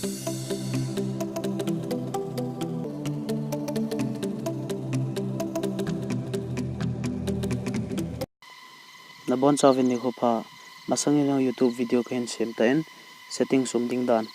na bon chawin ni khopa masangin YouTube video khen sem ten setting sum ding dan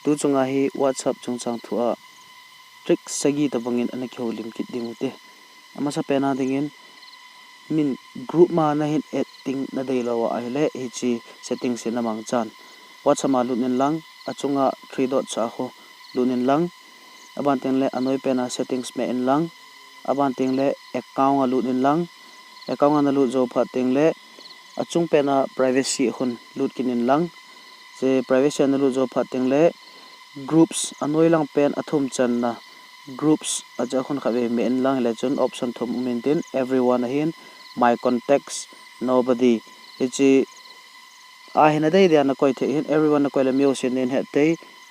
tu chunga hi WhatsApp chungchang thua trick sagi ta bangin ana kholim kit dingute ama sa pena dingin min group ma na hin editing na dei lawa aile hi chi setting se namang chan WhatsApp ma lunin lang achunga 3 dot cha ho lunin lang aban teng le anoi pena settings me en lang aban teng le account a lunin lang account ana lu zo pha teng le achung pena privacy hun lut kinin lang se privacy ana lu zo pha teng le groups anoi lang pen athum chan na groups aja khun khabe me en lang le chon option thum maintain everyone ahin my contacts nobody ichi a hina dei dia na koi the hin everyone na koi le meo sin nen het te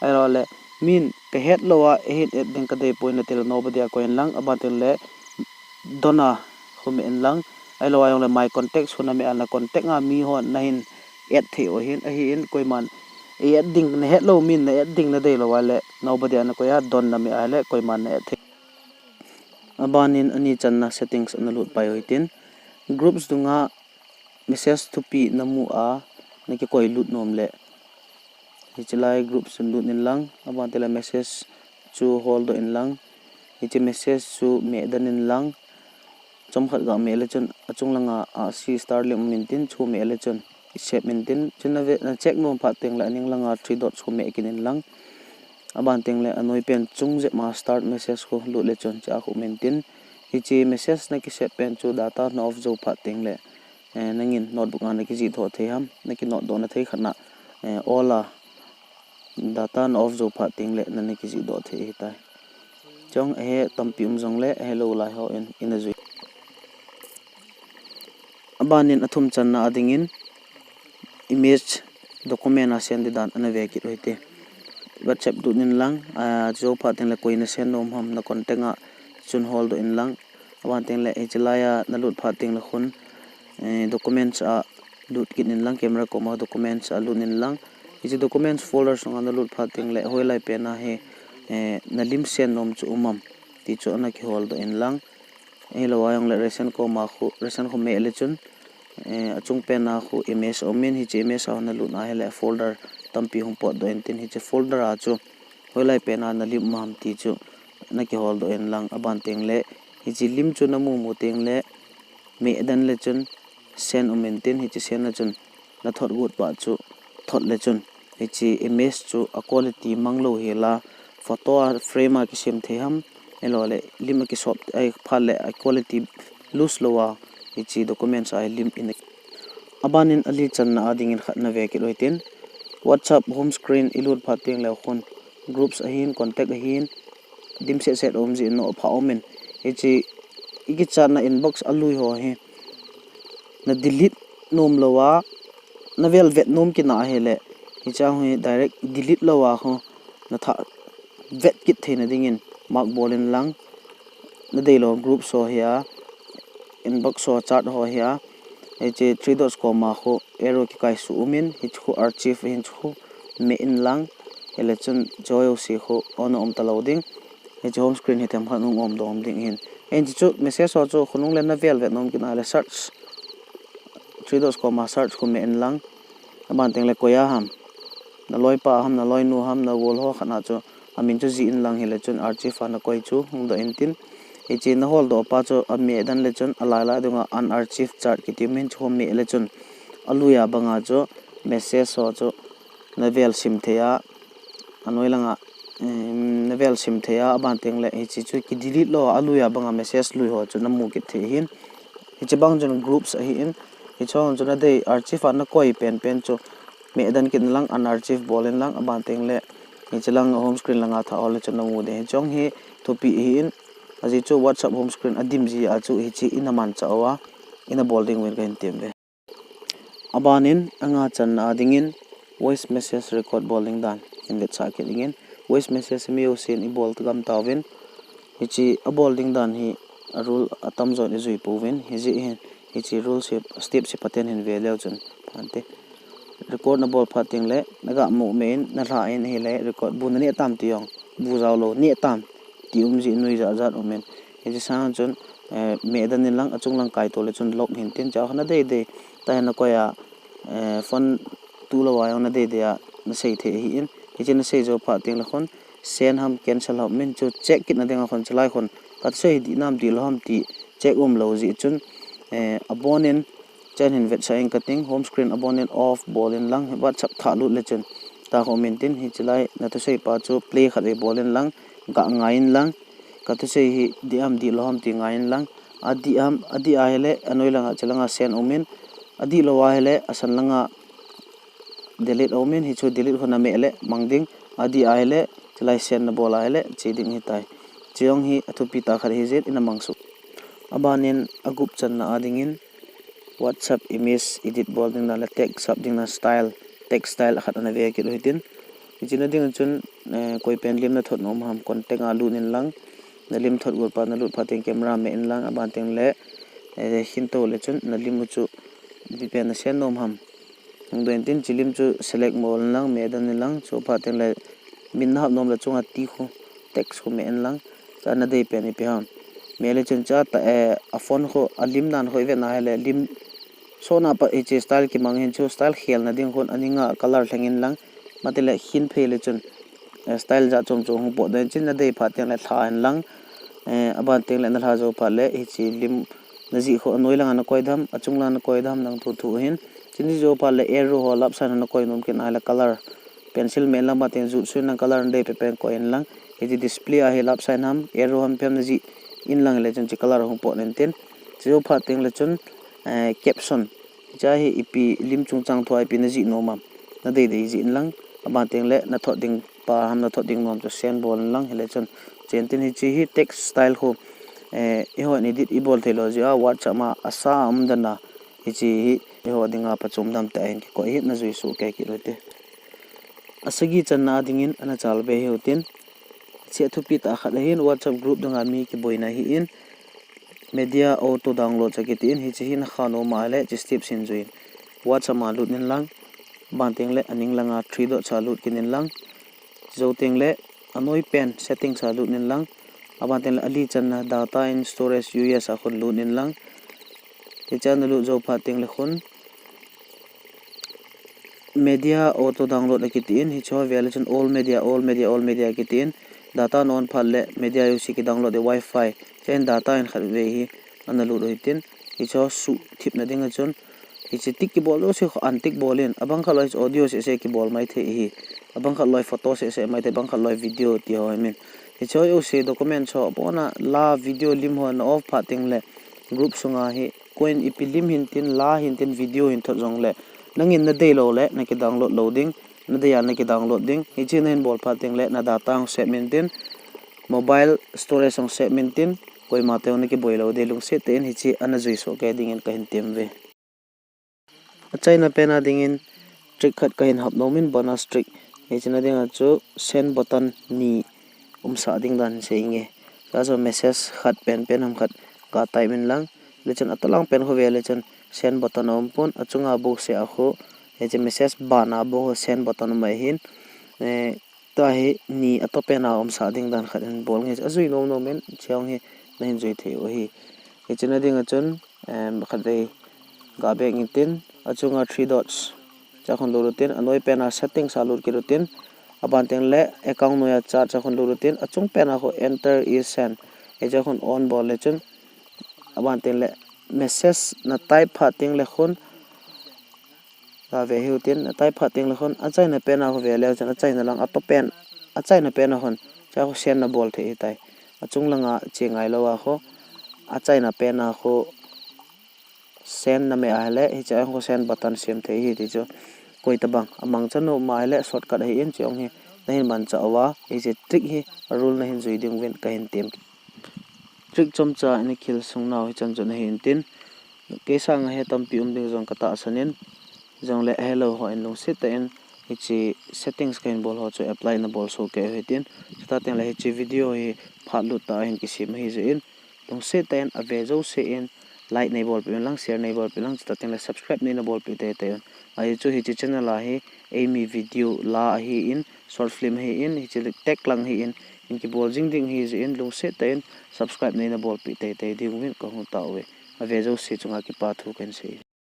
ai le min pe het lowa hin et ding ka dei point na tel nobody a koin lang abatel le dona khum en lang ai lo ayong le my contacts khuna me ana contact nga mi hon na hin et the o hin a hin koi man et ding na het lo min na et ding na dei lo wale nobody ana koya don na me ale koi man na et abanin ani channa settings ana lut pai hoitin groups dunga message to pi namu a naki koi lut nom le hichilai groups lut nin lang aban tela message chu hold in lang hichi message chu me dan in lang chom khat ga me le chon achung langa a si star le mintin chu me le chon shape mintin chuna ve na check nom pha teng la ning langa 3 dot chu me kin in lang aban teng le anoi pen chung je ma start message ko lut le chon cha khu mintin hichi message na ki shape pen chu data na off zo pha teng le nangin notebook na ki ji tho the ham na ki not do na thei khana ola data na off zo pha teng le na ki ji do the ta chong he tampi jong le hello lai ho in a zui abanin athum channa adingin image document a send dan ana ve ki roite WhatsApp du nin lang zo pha teng le koina send nom ham na contact a chun hold in lang aban teng le hlaya na lut pha teng la khun documents a lut kin in lang camera ko ma documents a lut in lang isi documents folder song ana lut pha teng le hoilai pe na he na lim sen nom chu umam ti chu ana ki hold in lang elo ayong le ration ko ma khu ration ko me le chun achung pe na khu image omen hi che image a na lut na hele folder tampi hum pot do entin hi che folder a chu hoilai pe na na lim mam ti chu na ki hold in lang aban teng le hi chi lim chu na mu teng le me dan le chun sen omentin hi chi sen na chun na thot gut pa chu thot le chun hi chi image chu a quality manglo hela photo frame a ki sim the ham elo le lim ki shop ai phal le quality loose lowa hi chi documents ai lim in abanin ali channa adingin khatna ve ki loitin WhatsApp home screen ilut phateng le khon groups ahin contact ahin dim set omji no pha omen hi chi igi chana inbox alui ho he na delete nom lowa na velvet nom ki na hele hi cha hu direct delete lowa ho na tha vet kit theina dingin mark bolin lang na dei lo group so hia inbox so chat ho hia e che 3 dots ko ma kho arrow ki kai su umin hi chu archive hin chu me in lang ele chun joyo si kho on om taloding e home screen hi tem khanung om dom ding hin en chu message so chu khunung le na velvet nom ki na le search 3 dots ko ma search ko me in lang aban teng le koya ham na loi pa ham na loi nu ham na wol ho khana chu amin chu ji in lang hele chun archive ana koi chu hung do entin e chi na hol do pa chu ame dan le chun alala dunga un archive chart ki timin chu me le chun aluya banga chu message so chu na vel sim theya anoi langa na vel sim theya aban teng le e chi chu ki delete lo aluya banga message lui ho chu na mu ki the hin hi che bang jon groups a hi in hi chong chu na dei archive ana koi pen chu me dan kin lang an archive bolen lang aban teng le hi chilang home screen langa tha ol chu na mu de chong hi topi hi in aji chu WhatsApp home screen adim ji a chu hi chi inaman chawa ina bolding wen kan tembe abanin anga chan adingin voice message record bowling dan in the circuit again voice message me usin I bol gam tawin hi chi a bowling dan hi a rule atam zon izui puwin hi ji hin hi chi rule step se paten hin ve leo chun phante record na bol phating le naga mo men na ra in he le record bu na ne tam ti yong bu zaw lo ne tam ti ji nui za zat omen he ji sang chun me dan nin lang achung lang kai to le chun lok hin tin cha na de ta na ko ya phone tu lo wa na de ya na sei the hi in he chen sei jo phating le khon sen ham cancel ham men chu check kit na ding khon chalai khon kat sei di nam di lo ham ti check lo ji chun abonin chen hin vet saing cutting home screen abonent off bolin lang whatsapp thalu lechen ta comment tin hi chilai na to sei pa chu play khare bolin lang ga ngain lang ka to sei hi diam di loham ti ngain lang adi ahele anoi langa chalanga sen omen adi lowa hele asan langa delete omen hi chu delete khona mele mangding adi ahele chilai sen na bola hele cheding hi tai cheong hi athupi ta khare hi jet ina mangsu abanin agup chan na adingin WhatsApp image edit bolding na text subding na style text style khat na ve ki roitin ichina ding chun koi pen lim na thot nom ham contact alu nin lang na lim thot gol pa na lut phating camera me in lang aban teng le hin to le chun na lim chu bi pen na sen nom ham ngdoin tin chilim chu select mol lang me dan nin lang chu phating le min na nom la chunga ti khu text khu me in lang cha na dei pen ni pe ham mele chun cha ta a phone kho alim nan hoi ve na hele lim so na pa h style ki mang hin chu style khel na ding khon aninga color thangin lang matele hin phele chun style ja chom chong po den chin na dei pha teng la tha an lang aban teng la na ha jo pha le h lim na ji kho noi lang na koi dham achung la na koi dham nang thu thu hin chin ji jo pha le arrow ho lap san na koi nom kin ala color pencil me la ma ten ju su na color dei pe pen koi lang h display a he lap san ham arrow ham pem na ji in lang le chun chi color ho po nen ten jo pha teng le chun caption cha hi ipi lim chung chang thoi pi na ji no mam na dei ji in lang aba teng le na thot ding pa ham na thot ding nom to sen bol lang hele chun chen tin hi chi hi text style ho ho ni dit i bol thelo ja WhatsApp ma asa am dana hi chi hi ho dinga pa chum dam ta en ko hi na jui su ke ki rote asagi chan na dingin ana chal be he utin che thupi ta khat hin WhatsApp group danga mi ki boina hi in media auto download chakitin hi chi hin khano ma le chi step sin juin WhatsApp ma lut nin lang banteng le aning langa 3 dot chalut kinin lang zoteng le anoi pen setting chalut nin lang abanteng le ali channa data and storage us a khon lut nin lang ti chan lu zo phateng le khon media auto download akitin hi cho violation all media kitin data non phalle media uc ki download wifi chen data in khalwe hi analu roitin hi cho su thip na dinga chon hi chi tik ki bol lo se antik bolin abang khaloi audio se ki bol mai the hi abang khaloi photo se mai the bang khaloi video ti ho I mean hi cho yo se document cho bona la video lim ho na off phating le group sunga hi coin ipilim hin tin la hin tin video hin tho jong le nangin na dei lo le na ki download loading na de ya na ki downloading hi chin hen bol phating le na data ang set maintain mobile storage ang set maintain koi ma te on ki boilo de lung se ten hi chi ana jui so ke ding in ka hin tem ve achaina pena ding in trick khat ka hin hap no min bonus trick hi china ding a chu send button ni sa ding dan se inge ka so message khat pen ham khat ka tai min lang lechan atalang pen ho ve lechan send button om pon achunga bo se a kho he che message bana bo send button mai hin ta he ni atopena om sa ding dan khat en bol nge azui no men cheong he na hin joi the o hi he china ding a chun khat dei ga be ngitin achunga 3 dots cha khon lo rutin anoi pena setting sa lur ki rutin aban teng le account noya cha cha khon lo rutin achung pena ho enter is send he cha khon on bol le chun aban teng le message na type phating le khon ka ve hiutin na type phating le khon achai na pena ho ve le chan achai na lang ato pen achai na pena hon cha ho send na bol the tai achung langa chengai lo wa kho achai na pena kho send na me ahle hi cha ho send button sim the hi ti cho koi ta bang amang chano ma hele shortcut hi in chong hi na hin man cha wa hi je trick hi rule na hin zui ding wen ka hin tem trick chom cha ni khil sung naw hi chan jon hin tin ke sang he tam pi ding jong ka ta sanin jong le hello ho in long sit in hi chi settings kain bol ho chu apply na bol so ke he tin ta ten la hi chi video hi phalu ta hin ki sim hi je in long sit ten ave zo se in like nei bol pe lang share nei bol pe lang ta teng la subscribe nei na bol pe te te ai chu hi chi channel a hi emi video la hi in short film hi in hi chi tag lang hi in ki bol jing ding hi in lu se te in subscribe nei na bol pe te te ding win ko hu ta we ave zo si chunga ki pa thu kan se